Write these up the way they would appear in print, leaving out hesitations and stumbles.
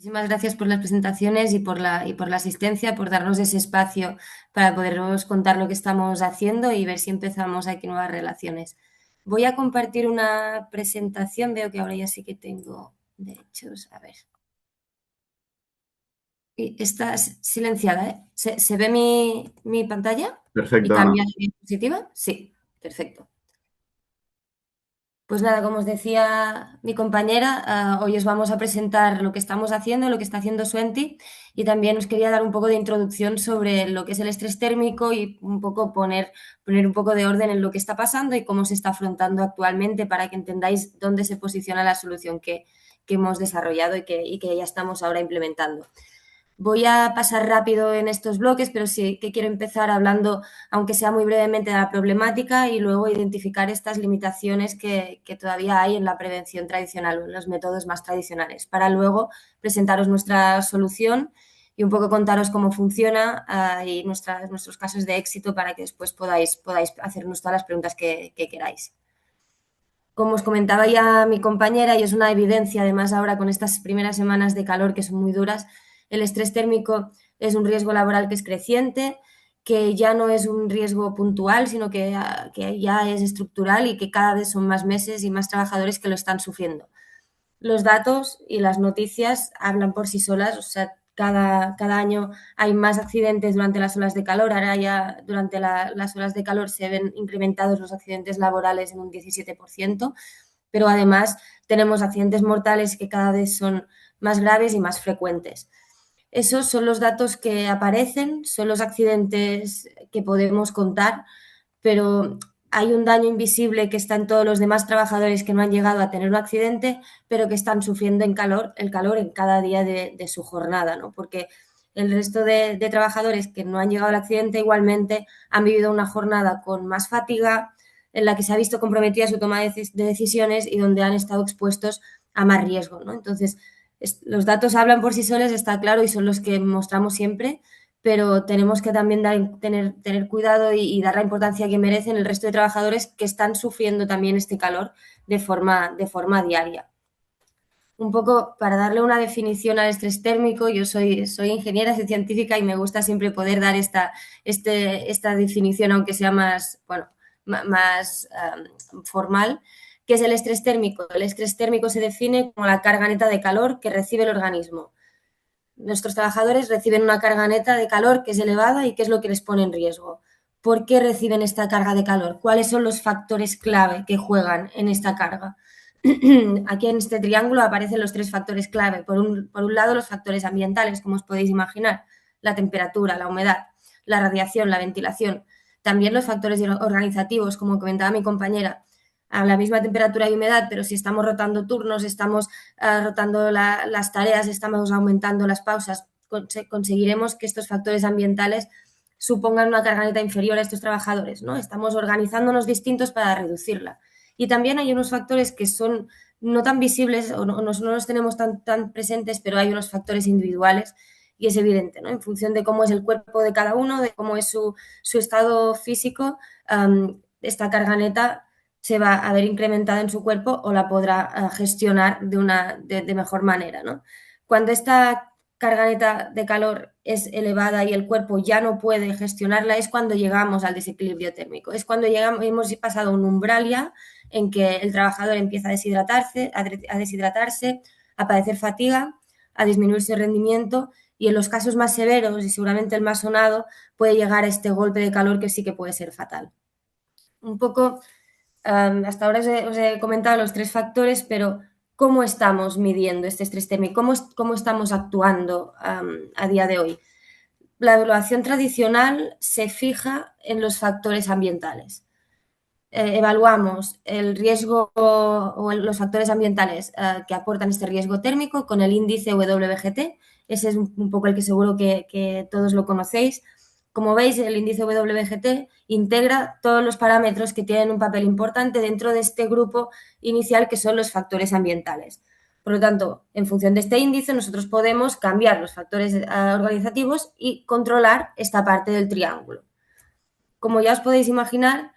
Muchísimas gracias por las presentaciones y por la asistencia, por darnos ese espacio para poderos contar lo que estamos haciendo y ver si empezamos aquí nuevas relaciones. Voy a compartir una presentación, veo que ahora ya sí que tengo derechos. A ver. Y está silenciada, ¿eh? ¿Se ve mi pantalla? ¿Y Perfecto, cambia Ana. de diapositiva? Sí, perfecto. Pues nada, como os decía mi compañera, hoy os vamos a presentar lo que estamos haciendo, lo que está haciendo Suenti, y también os quería dar un poco de introducción sobre lo que es el estrés térmico y un poco poner un poco de orden en lo que está pasando y cómo se está afrontando actualmente para que entendáis dónde se posiciona la solución que hemos desarrollado y que ya estamos ahora implementando. Voy a pasar rápido en estos bloques, pero sí que quiero empezar hablando, aunque sea muy brevemente, de la problemática y luego identificar estas limitaciones que todavía hay en la prevención tradicional o en los métodos más tradicionales, para luego presentaros nuestra solución y un poco contaros cómo funciona y nuestros casos de éxito para que después podáis hacernos todas las preguntas que queráis. Como os comentaba ya mi compañera, y es una evidencia además ahora con estas primeras semanas de calor que son muy duras, el estrés térmico es un riesgo laboral que es creciente, que ya no es un riesgo puntual, sino que ya es estructural y que cada vez son más meses y más trabajadores que lo están sufriendo. Los datos y las noticias hablan por sí solas, o sea, cada año hay más accidentes durante las olas de calor, ahora ya durante las olas de calor se ven incrementados los accidentes laborales en un 17%, pero además tenemos accidentes mortales que cada vez son más graves y más frecuentes. Esos son los datos que aparecen, son los accidentes que podemos contar, pero hay un daño invisible que está en todos los demás trabajadores que no han llegado a tener un accidente, pero que están sufriendo el calor en cada día de su jornada, ¿no? Porque el resto de trabajadores que no han llegado al accidente igualmente han vivido una jornada con más fatiga, en la que se ha visto comprometida su toma de decisiones y donde han estado expuestos a más riesgo, ¿no? Entonces, los datos hablan por sí solos, está claro, y son los que mostramos siempre, pero tenemos que también tener cuidado y dar la importancia que merecen el resto de trabajadores que están sufriendo también este calor de forma diaria. Un poco para darle una definición al estrés térmico, yo soy ingeniera, soy científica y me gusta siempre poder dar esta definición, aunque sea más, bueno, más formal. ¿Qué es el estrés térmico? El estrés térmico se define como la carga neta de calor que recibe el organismo. Nuestros trabajadores reciben una carga neta de calor que es elevada y qué es lo que les pone en riesgo. ¿Por qué reciben esta carga de calor? ¿Cuáles son los factores clave que juegan en esta carga? Aquí en este triángulo aparecen los tres factores clave. Por un lado, los factores ambientales, como os podéis imaginar, la temperatura, la humedad, la radiación, la ventilación. También los factores organizativos, como comentaba mi compañera, a la misma temperatura y humedad, pero si estamos rotando turnos, estamos rotando las tareas, estamos aumentando las pausas, conseguiremos que estos factores ambientales supongan una carga neta inferior a estos trabajadores, ¿no? Estamos organizándonos distintos para reducirla. Y también hay unos factores que son no tan visibles o no los tenemos tan presentes, pero hay unos factores individuales y es evidente, ¿no? En función de cómo es el cuerpo de cada uno, de cómo es su estado físico, esta carga neta se va a ver incrementada en su cuerpo o la podrá gestionar de mejor manera, ¿no? Cuando esta carga neta de calor es elevada y el cuerpo ya no puede gestionarla, es cuando llegamos al desequilibrio térmico. Es cuando hemos pasado un umbral ya en que el trabajador empieza a deshidratarse, a padecer fatiga, a disminuir su rendimiento y en los casos más severos y seguramente el más sonado puede llegar a este golpe de calor que sí que puede ser fatal. Un poco hasta ahora os he comentado los tres factores, pero ¿cómo estamos midiendo este estrés térmico? ¿Cómo estamos actuando a día de hoy? La evaluación tradicional se fija en los factores ambientales. Evaluamos el riesgo o los factores ambientales que aportan este riesgo térmico con el índice WGT. Ese es un poco el que seguro que todos lo conocéis. Como veis, el índice WGT integra todos los parámetros que tienen un papel importante dentro de este grupo inicial que son los factores ambientales. Por lo tanto, en función de este índice, nosotros podemos cambiar los factores organizativos y controlar esta parte del triángulo. Como ya os podéis imaginar,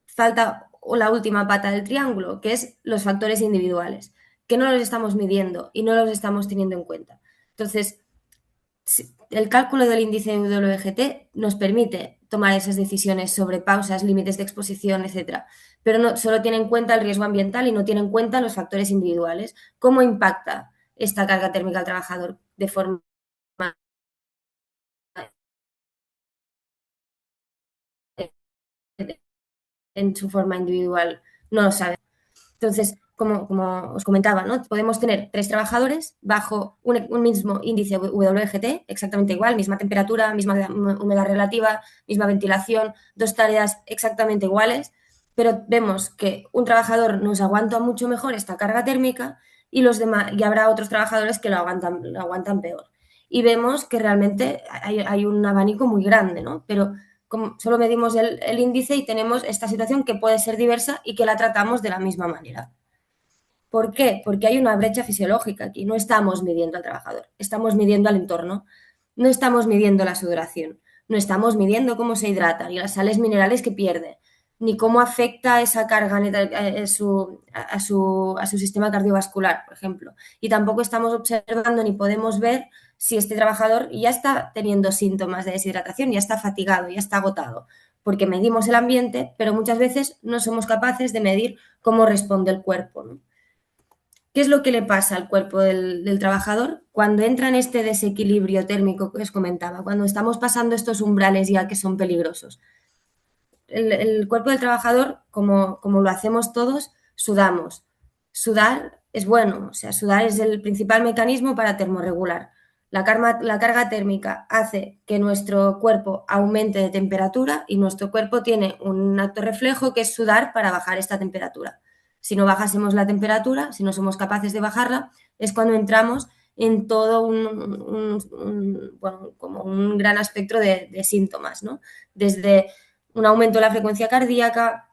falta la última pata del triángulo, que es los factores individuales. que no los estamos midiendo y no los estamos teniendo en cuenta. Entonces, el cálculo del índice WGT nos permite tomar esas decisiones sobre pausas, límites de exposición, etcétera, pero no solo tiene en cuenta el riesgo ambiental y no tiene en cuenta los factores individuales. ¿Cómo impacta esta carga térmica al trabajador de forma en su forma individual? No lo sabe. Entonces, como os comentaba, ¿no? Podemos tener 3 trabajadores bajo un mismo índice WGT, exactamente igual, misma temperatura, misma humedad relativa, misma ventilación, 2 tareas exactamente iguales, pero vemos que un trabajador nos aguanta mucho mejor esta carga térmica y los demás, y habrá otros trabajadores que lo aguantan peor. Y vemos que realmente hay un abanico muy grande, ¿no? Pero solo medimos el índice y tenemos esta situación que puede ser diversa y que la tratamos de la misma manera. ¿Por qué? Porque hay una brecha fisiológica aquí. No estamos midiendo al trabajador, estamos midiendo al entorno, no estamos midiendo la sudoración, no estamos midiendo cómo se hidrata, ni las sales minerales que pierde, ni cómo afecta esa carga a su sistema cardiovascular, por ejemplo. Y tampoco estamos observando ni podemos ver si este trabajador ya está teniendo síntomas de deshidratación, ya está fatigado, ya está agotado, porque medimos el ambiente, pero muchas veces no somos capaces de medir cómo responde el cuerpo, ¿no? ¿Qué es lo que le pasa al cuerpo del trabajador cuando entra en este desequilibrio térmico que os comentaba, cuando estamos pasando estos umbrales ya que son peligrosos? El cuerpo del trabajador, como lo hacemos todos, sudamos. Sudar es bueno, o sea, sudar es el principal mecanismo para termorregular. La carga térmica hace que nuestro cuerpo aumente de temperatura y nuestro cuerpo tiene un acto reflejo que es sudar para bajar esta temperatura. Si no bajásemos la temperatura, si no somos capaces de bajarla, es cuando entramos en todo bueno, como un gran espectro de síntomas, ¿no? Desde un aumento de la frecuencia cardíaca,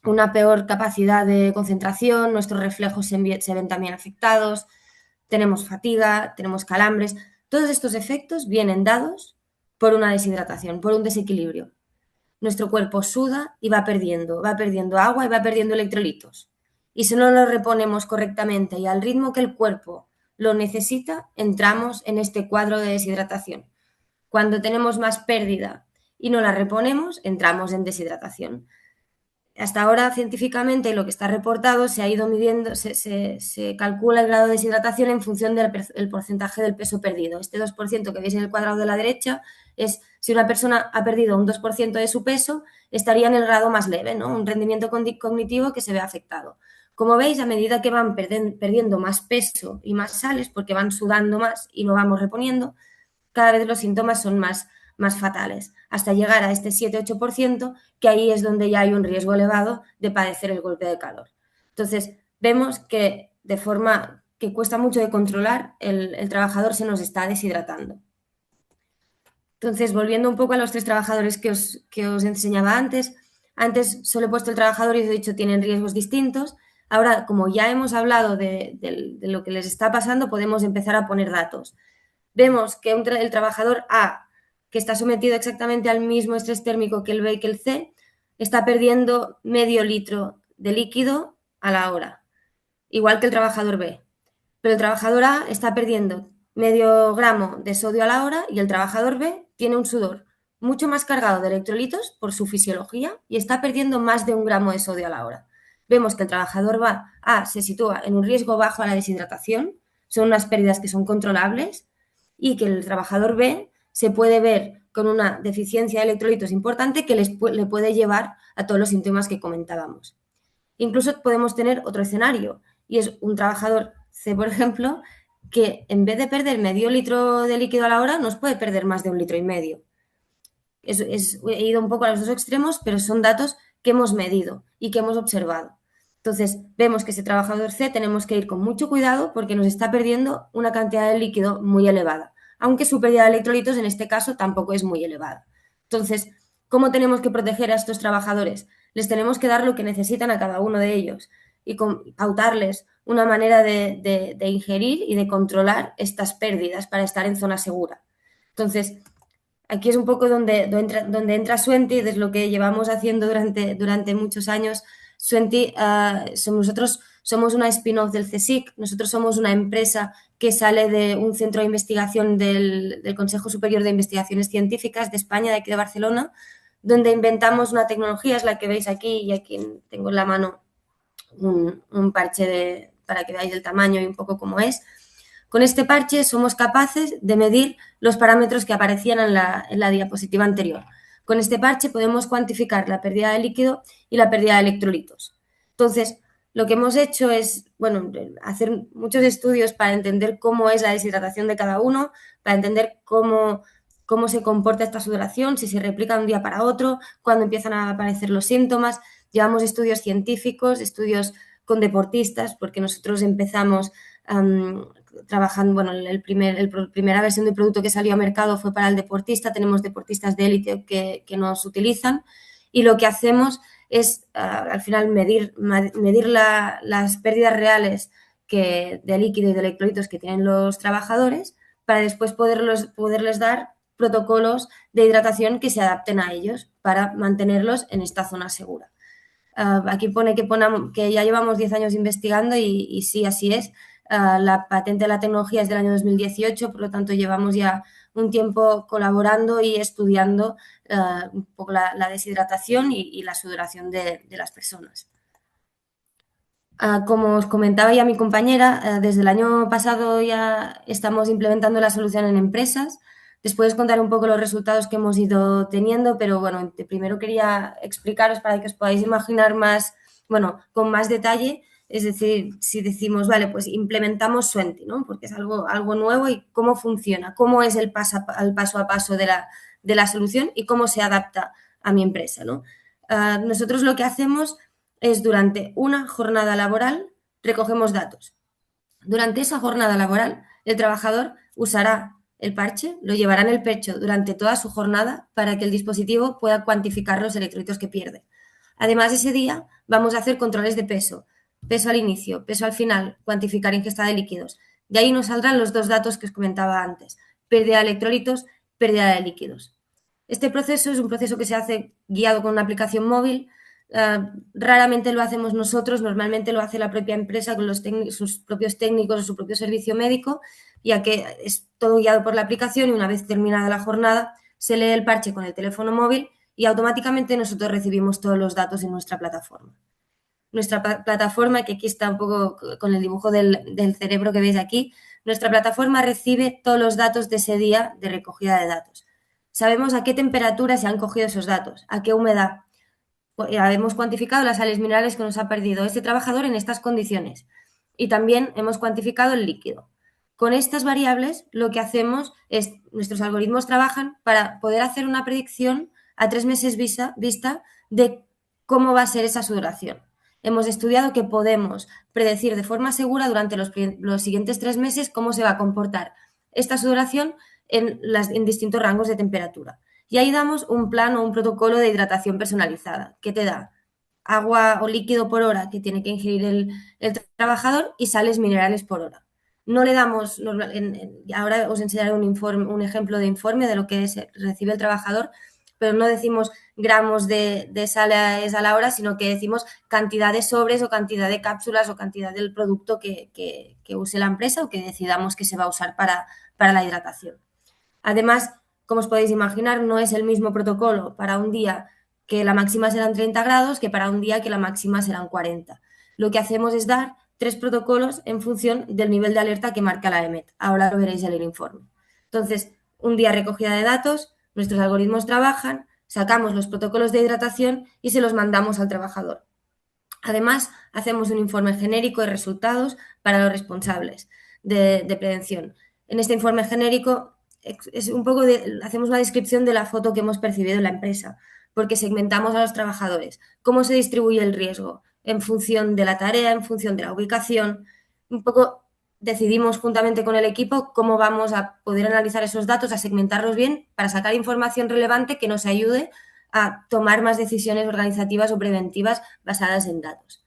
una peor capacidad de concentración, nuestros reflejos se ven también afectados, tenemos fatiga, tenemos calambres. Todos estos efectos vienen dados por una deshidratación, por un desequilibrio. Nuestro cuerpo suda y va perdiendo agua y va perdiendo electrolitos. Y si no lo reponemos correctamente y al ritmo que el cuerpo lo necesita, entramos en este cuadro de deshidratación. Cuando tenemos más pérdida y no la reponemos, entramos en deshidratación. Hasta ahora, científicamente, lo que está reportado se ha ido midiendo, se calcula el grado de deshidratación en función del porcentaje del peso perdido. Este 2% que veis en el cuadrado de la derecha es si una persona ha perdido un 2% de su peso, estaría en el grado más leve, ¿no? Un rendimiento cognitivo que se ve afectado. Como veis, a medida que van perdiendo más peso y más sales, porque van sudando más y no vamos reponiendo, cada vez los síntomas son más fatales, hasta llegar a este 7-8%, que ahí es donde ya hay un riesgo elevado de padecer el golpe de calor. Entonces, vemos que de forma que cuesta mucho de controlar, el trabajador se nos está deshidratando. Entonces, volviendo un poco a los 3 trabajadores que os enseñaba antes solo he puesto el trabajador y os he dicho tienen riesgos distintos. Ahora, como ya hemos hablado de lo que les está pasando, podemos empezar a poner datos. Vemos que el trabajador A, que está sometido exactamente al mismo estrés térmico que el B y que el C, está perdiendo medio litro de líquido a la hora, igual que el trabajador B. Pero el trabajador A está perdiendo medio gramo de sodio a la hora y el trabajador B tiene un sudor mucho más cargado de electrolitos por su fisiología y está perdiendo más de 1 gramo de sodio a la hora. Vemos que el trabajador A se sitúa en un riesgo bajo a la deshidratación, son unas pérdidas que son controlables, y que el trabajador B se puede ver con una deficiencia de electrolitos importante que le puede llevar a todos los síntomas que comentábamos. Incluso podemos tener otro escenario y es un trabajador C, por ejemplo, que en vez de perder medio litro de líquido a la hora, nos puede perder más de 1,5 litros. He ido un poco a los 2 extremos, pero son datos que hemos medido y que hemos observado. Entonces, vemos que ese trabajador C tenemos que ir con mucho cuidado porque nos está perdiendo una cantidad de líquido muy elevada, aunque su pérdida de electrolitos en este caso tampoco es muy elevada. Entonces, ¿cómo tenemos que proteger a estos trabajadores? Les tenemos que dar lo que necesitan a cada uno de ellos y pautarles una manera de ingerir y de controlar estas pérdidas para estar en zona segura. Entonces, aquí es un poco donde entra Suenti, es lo que llevamos haciendo durante muchos años. Suenti, nosotros somos una spin-off del CSIC. Nosotros somos una empresa que sale de un centro de investigación del Consejo Superior de Investigaciones Científicas de España, de aquí de Barcelona, donde inventamos una tecnología, es la que veis aquí, y aquí tengo en la mano un parche para que veáis el tamaño y un poco cómo es. Con este parche somos capaces de medir los parámetros que aparecían en la diapositiva anterior. Con este parche podemos cuantificar la pérdida de líquido y la pérdida de electrolitos. Entonces, lo que hemos hecho es, bueno, hacer muchos estudios para entender cómo es la deshidratación de cada uno, para entender cómo se comporta esta sudoración, si se replica de un día para otro, cuándo empiezan a aparecer los síntomas. Llevamos estudios científicos, estudios con deportistas, porque nosotros empezamos trabajando, bueno, la primera versión del producto que salió a mercado fue para el deportista, tenemos deportistas de élite que nos utilizan, y lo que hacemos es al final medir las pérdidas reales de líquido y de electrolitos que tienen los trabajadores, para después poderles dar protocolos de hidratación que se adapten a ellos para mantenerlos en esta zona segura. Aquí pone que ya llevamos 10 años investigando y sí, así es. La patente de la tecnología es del año 2018, por lo tanto llevamos ya un tiempo colaborando y estudiando un poco la deshidratación y la sudoración de las personas. Como os comentaba ya mi compañera, desde el año pasado ya estamos implementando la solución en empresas. Después contar un poco los resultados que hemos ido teniendo, pero bueno, primero quería explicaros para que os podáis imaginar más, bueno, con más detalle. Es decir, si decimos, vale, pues implementamos Suenti, ¿no? Porque es algo nuevo, y cómo funciona, cómo es el paso a paso de la solución y cómo se adapta a mi empresa, ¿no? Nosotros lo que hacemos es, durante una jornada laboral, recogemos datos. Durante esa jornada laboral, el trabajador usará el parche, lo llevará en el pecho durante toda su jornada para que el dispositivo pueda cuantificar los electrolitos que pierde. Además, ese día vamos a hacer controles de peso, peso al inicio, peso al final, cuantificar ingesta de líquidos. De ahí nos saldrán los dos datos que os comentaba antes: pérdida de electrolitos, pérdida de líquidos. Este proceso es un proceso que se hace guiado con una aplicación móvil. Raramente lo hacemos nosotros, normalmente lo hace la propia empresa con sus propios técnicos o su propio servicio médico, ya que es todo guiado por la aplicación, y una vez terminada la jornada se lee el parche con el teléfono móvil y automáticamente nosotros recibimos todos los datos en nuestra plataforma. Nuestra plataforma, que aquí está un poco con el dibujo del cerebro que veis aquí, nuestra plataforma recibe todos los datos de ese día de recogida de datos. Sabemos a qué temperatura se han cogido esos datos, a qué humedad. Hemos cuantificado las sales minerales que nos ha perdido este trabajador en estas condiciones, y también hemos cuantificado el líquido. Con estas variables lo que hacemos es, nuestros algoritmos trabajan para poder hacer una predicción a 3 meses vista de cómo va a ser esa sudoración. Hemos estudiado que podemos predecir de forma segura durante los siguientes 3 meses cómo se va a comportar esta sudoración en distintos rangos de temperatura. Y ahí damos un plan o un protocolo de hidratación personalizada, que te da agua o líquido por hora que tiene que ingerir el trabajador, y sales minerales por hora. No le damos, ahora os enseñaré un ejemplo de informe de lo que recibe el trabajador, pero no decimos gramos de sales a la hora, sino que decimos cantidad de sobres o cantidad de cápsulas o cantidad del producto que use la empresa o que decidamos que se va a usar para la hidratación. Además, como os podéis imaginar, no es el mismo protocolo para un día que la máxima serán 30 grados que para un día que la máxima serán 40. Lo que hacemos es dar 3 protocolos en función del nivel de alerta que marca la EMET. Ahora lo veréis en el informe. Entonces, un día recogida de datos, nuestros algoritmos trabajan, sacamos los protocolos de hidratación y se los mandamos al trabajador. Además, hacemos un informe genérico de resultados para los responsables de prevención. En este informe genérico hacemos una descripción de la foto que hemos percibido en la empresa, porque segmentamos a los trabajadores, cómo se distribuye el riesgo en función de la tarea, en función de la ubicación. Un poco decidimos juntamente con el equipo cómo vamos a poder analizar esos datos, a segmentarlos bien para sacar información relevante que nos ayude a tomar más decisiones organizativas o preventivas basadas en datos.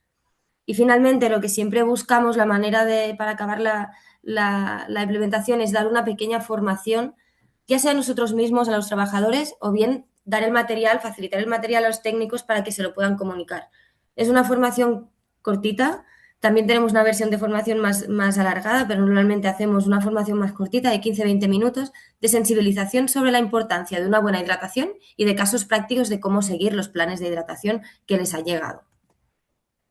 Y finalmente, lo que siempre buscamos, la manera para acabar la implementación, es dar una pequeña formación, ya sea a nosotros mismos, a los trabajadores, o bien dar el material, facilitar el material a los técnicos para que se lo puedan comunicar. Es una formación cortita, También tenemos una versión de formación más alargada, pero normalmente hacemos una formación más cortita de 15-20 minutos de sensibilización sobre la importancia de una buena hidratación y de casos prácticos de cómo seguir los planes de hidratación que les ha llegado.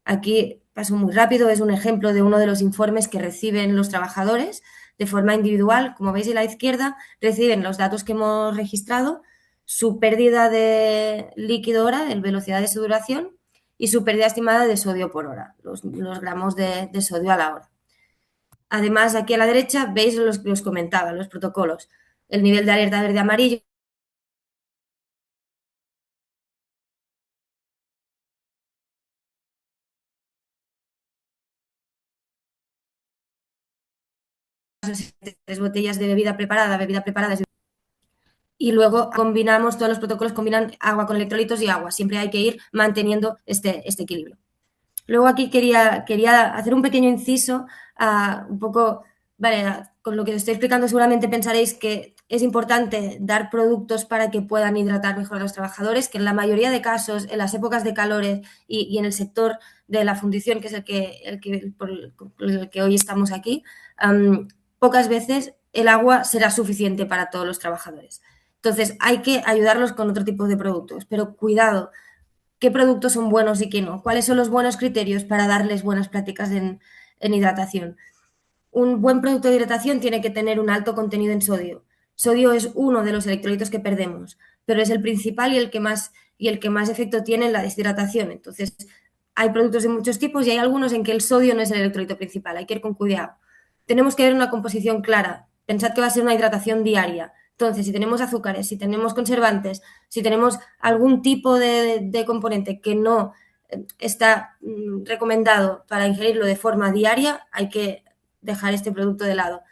Aquí paso muy rápido, es un ejemplo de uno de los informes que reciben los trabajadores de forma individual. Como veis a la izquierda, reciben los datos que hemos registrado, su pérdida de líquido hora, de velocidad de sudoración, y su pérdida estimada de sodio por hora, los gramos de sodio a la hora. Además, aquí a la derecha veis los que os comentaba, los protocolos. El nivel de alerta verde-amarillo, tres botellas de bebida preparada. Y luego combinamos, todos los protocolos combinan agua con electrolitos y agua. Siempre hay que ir manteniendo este equilibrio. Luego aquí quería hacer un pequeño inciso un poco, vale, con lo que os estoy explicando seguramente pensaréis que es importante dar productos para que puedan hidratar mejor a los trabajadores, que en la mayoría de casos, en las épocas de calores y en el sector de la fundición, que es por el que hoy estamos aquí, pocas veces el agua será suficiente para todos los trabajadores. Entonces, hay que ayudarlos con otro tipo de productos, pero cuidado, qué productos son buenos y qué no, cuáles son los buenos criterios para darles buenas prácticas en hidratación. Un buen producto de hidratación tiene que tener un alto contenido en sodio. Sodio es uno de los electrolitos que perdemos, pero es el principal y el que más efecto tiene en la deshidratación. Entonces, hay productos de muchos tipos y hay algunos en que el sodio no es el electrolito principal, hay que ir con cuidado. Tenemos que ver una composición clara. Pensad que va a ser una hidratación diaria. Entonces, si tenemos azúcares, si tenemos conservantes, si tenemos algún tipo de componente que no está recomendado para ingerirlo de forma diaria, hay que dejar este producto de lado.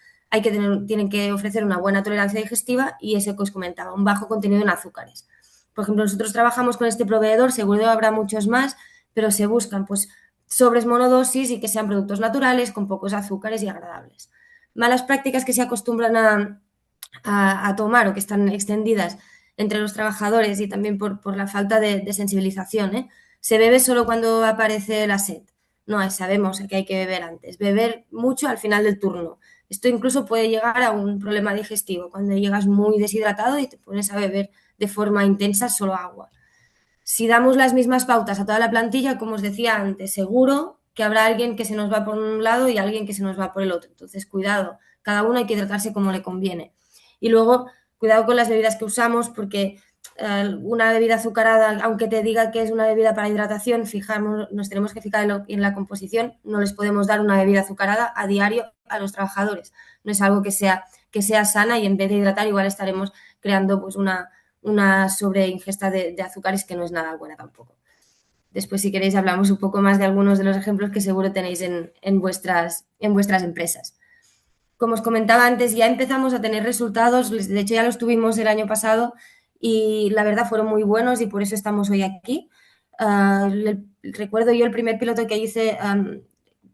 Tienen que ofrecer una buena tolerancia digestiva y eso que os comentaba, un bajo contenido en azúcares. Por ejemplo, nosotros trabajamos con este proveedor, seguro habrá muchos más, pero se buscan pues sobres monodosis y que sean productos naturales, con pocos azúcares y agradables. Malas prácticas que se acostumbran a tomar o que están extendidas entre los trabajadores y también por la falta de sensibilización. Se bebe solo cuando aparece la sed. No, sabemos que hay que beber antes. Beber mucho al final del turno. Esto incluso puede llegar a un problema digestivo, cuando llegas muy deshidratado y te pones a beber de forma intensa solo agua. Si damos las mismas pautas a toda la plantilla, como os decía antes, seguro que habrá alguien que se nos va por un lado y alguien que se nos va por el otro. Entonces, cuidado, cada uno hay que tratarse como le conviene. Y luego, cuidado con las bebidas que usamos, porque una bebida azucarada, aunque te diga que es una bebida para hidratación, nos tenemos que fijar en la composición. No les podemos dar una bebida azucarada a diario a los trabajadores. No es algo que sea sana y en vez de hidratar igual estaremos creando pues una sobreingesta de azúcares que no es nada buena tampoco. Después, si queréis, hablamos un poco más de algunos de los ejemplos que seguro tenéis en vuestras empresas. Como os comentaba antes, ya empezamos a tener resultados, de hecho ya los tuvimos el año pasado y la verdad fueron muy buenos y por eso estamos hoy aquí. Recuerdo yo el primer piloto que hice,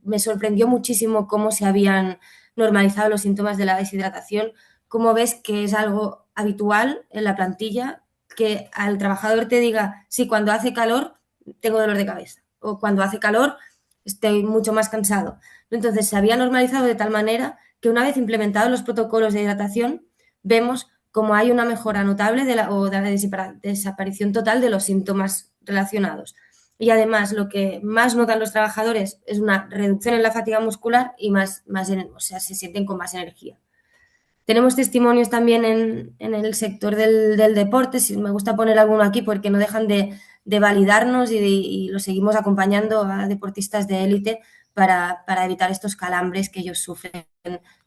me sorprendió muchísimo cómo se habían normalizado los síntomas de la deshidratación, cómo ves que es algo habitual en la plantilla, que al trabajador te diga, sí, cuando hace calor tengo dolor de cabeza o cuando hace calor estoy mucho más cansado. Entonces se había normalizado de tal manera que una vez implementados los protocolos de hidratación, vemos como hay una mejora notable de la desaparición total de los síntomas relacionados. Y además, lo que más notan los trabajadores es una reducción en la fatiga muscular y o sea, se sienten con más energía. Tenemos testimonios también en el sector del deporte, si me gusta poner alguno aquí porque no dejan de validarnos y los seguimos acompañando a deportistas de élite para evitar estos calambres que ellos sufren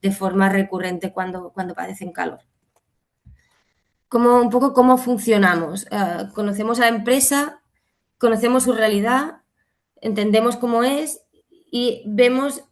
de forma recurrente cuando padecen calor. Un poco cómo funcionamos. Conocemos a la empresa, conocemos su realidad, entendemos cómo es y vemos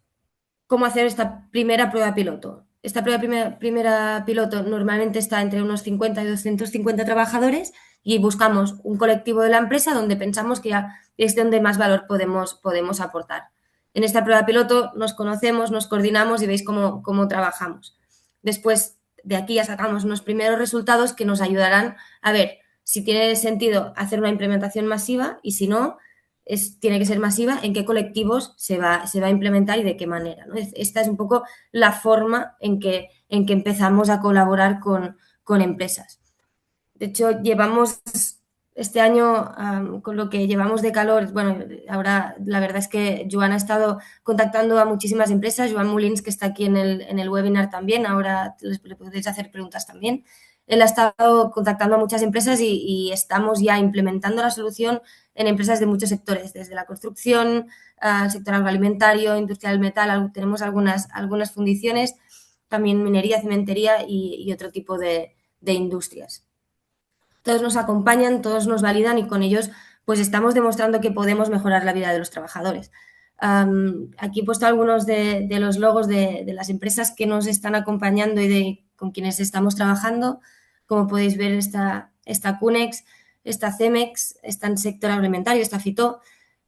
cómo hacer esta primera prueba piloto. Esta primera piloto normalmente está entre unos 50 y 250 trabajadores y buscamos un colectivo de la empresa donde pensamos que ya es donde más valor podemos aportar. En esta prueba piloto nos conocemos, nos coordinamos y veis cómo trabajamos. Después de aquí ya sacamos unos primeros resultados que nos ayudarán a ver si tiene sentido hacer una implementación masiva y si no, tiene que ser masiva, en qué colectivos se va a implementar y de qué manera, ¿no? Esta es un poco la forma en que empezamos a colaborar con empresas. De hecho, llevamos este año, con lo que llevamos de calor, bueno, ahora la verdad es que Joan ha estado contactando a muchísimas empresas, Joan Molins, que está aquí en el webinar también, ahora le podéis hacer preguntas también. Él ha estado contactando a muchas empresas y estamos ya implementando la solución en empresas de muchos sectores, desde la construcción, al sector agroalimentario, industria del metal, tenemos algunas fundiciones, también minería, cementería y otro tipo de industrias. Todos nos acompañan, todos nos validan y con ellos pues estamos demostrando que podemos mejorar la vida de los trabajadores. Aquí he puesto algunos de los logos de las empresas que nos están acompañando y con quienes estamos trabajando. Como podéis ver, está Cunex, está Cemex, está en sector agroalimentario, está Fito.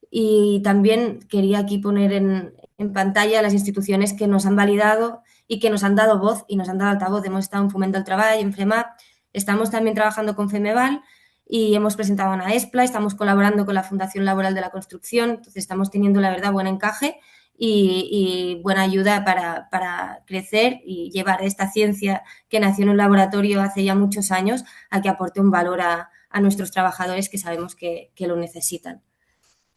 Y también quería aquí poner en pantalla las instituciones que nos han validado y que nos han dado voz y nos han dado altavoz. Hemos estado en Fomento al Trabajo, en FREMAP, estamos también trabajando con FEMEVAL y hemos presentado una ESPLA, estamos colaborando con la Fundación Laboral de la Construcción, entonces estamos teniendo, la verdad, buen encaje y buena ayuda para crecer y llevar esta ciencia que nació en un laboratorio hace ya muchos años a que aporte un valor a nuestros trabajadores que sabemos que lo necesitan.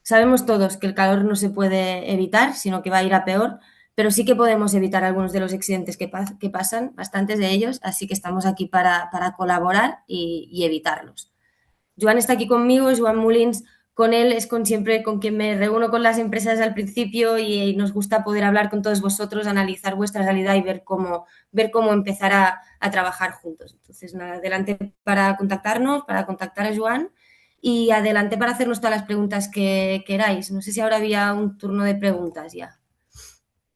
Sabemos todos que el calor no se puede evitar, sino que va a ir a peor, pero sí que podemos evitar algunos de los accidentes que pasan, bastantes de ellos, así que estamos aquí para colaborar y evitarlos. Joan está aquí conmigo, Joan Molins, con él es siempre con quien me reúno con las empresas al principio y nos gusta poder hablar con todos vosotros, analizar vuestra realidad y ver cómo empezar a trabajar juntos. Entonces, nada, adelante para contactarnos, para contactar a Joan y adelante para hacernos todas las preguntas que queráis. No sé si ahora había un turno de preguntas ya.